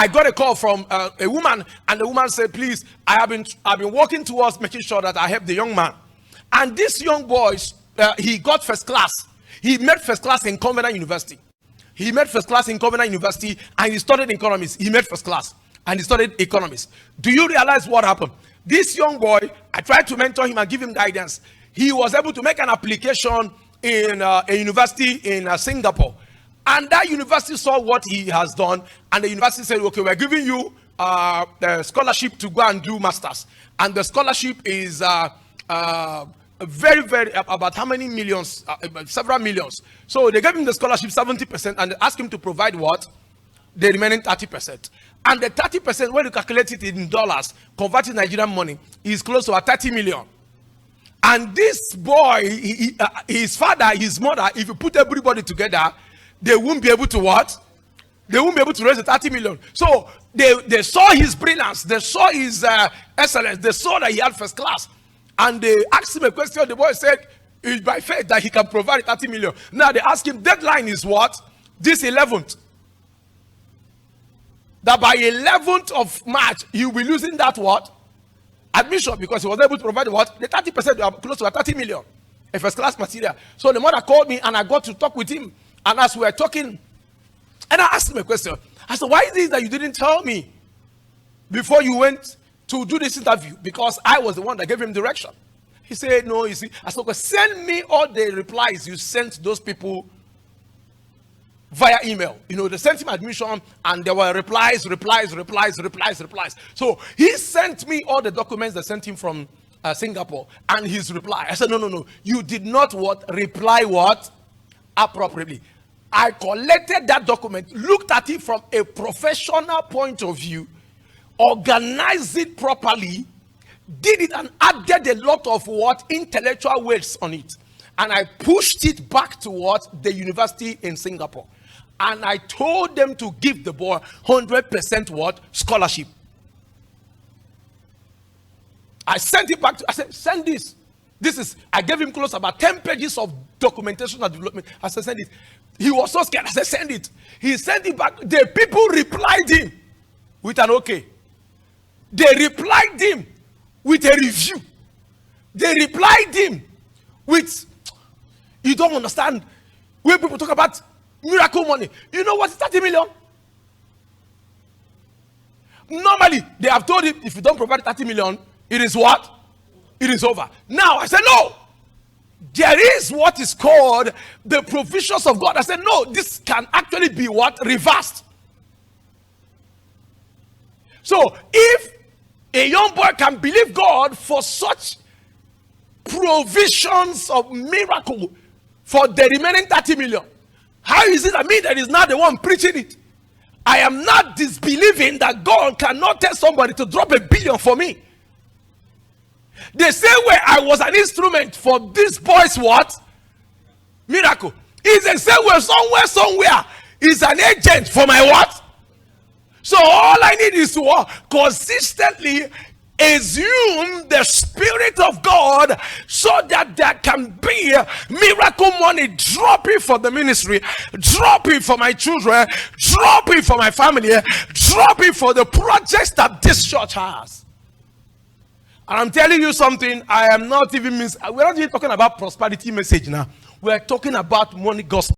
I got a call from a woman, and the woman said, please, I've been working towards making sure that I help the young man. And this young boy, he got first class. He made first class in Covenant University. He made first class in Covenant University, and he studied economics. He made first class, and he studied economics. Do you realize what happened? This young boy, I tried to mentor him and give him guidance. He was able to make an application in a university in Singapore. And that university saw what he has done, and the university said, okay, we're giving you the scholarship to go and do masters. And the scholarship is very, very, about how many millions? Several millions. So they gave him the scholarship 70%, and they asked him to provide what? The remaining 30%. And the 30%, when you calculate it in dollars, converted Nigerian money, is close to 30 million. And this boy, his father, his mother, if you put everybody together, they won't be able to what? They won't be able to raise the 30 million. So they saw his brilliance, they saw his excellence, they saw that he had first class. And they asked him a question. The boy said, it's by faith that he can provide 30 million. Now they ask him, deadline is what? This 11th. That by 11th of March, he will be losing that what? Admission, because he was able to provide what? The 30%, close to 30 million. A first class material. So the mother called me, and I got to talk with him. And as we were talking, and I asked him a question. I said, why is it that you didn't tell me before you went to do this interview? Because I was the one that gave him direction. He said, no, you see. I said, okay, send me all the replies you sent those people via email. You know, they sent him admission, and there were replies. So he sent me all the documents they sent him from Singapore, and his reply. I said, no. You did not what? Reply what? Appropriately. I collected that document, looked at it from a professional point of view, organized it properly, did it, and added a lot of what? Intellectual weights on it. And I pushed it back to what? The university in Singapore. And I told them to give the boy 100% what? Scholarship. I sent it back to, I said, send this. I gave him close about 10 pages of documentation and development. I said, send it. He was so scared. I said, send it. He sent it back. The people replied him with an okay. They replied him with a review. They replied him with, you don't understand. When people talk about miracle money, you know what is 30 million? Normally, they have told him, if you don't provide 30 million, it is what? It is over. Now, I said, no. There is what is called the provisions of God. I said, no, this can actually be what? Reversed. So, if a young boy can believe God for such provisions of miracle for the remaining 30 million, how is it that me that is not the one preaching it? I am not disbelieving that God cannot tell somebody to drop $1 billion for me. The same way I was an instrument for this boy's what? Miracle. It's the same way somewhere is an agent for my what? So all I need is to consistently assume the Spirit of God, so that there can be miracle money dropping for the ministry, dropping for my children, dropping for my family, dropping for the projects that this church has. And I'm telling you something, we're not even talking about prosperity message now. We're talking about money gospel.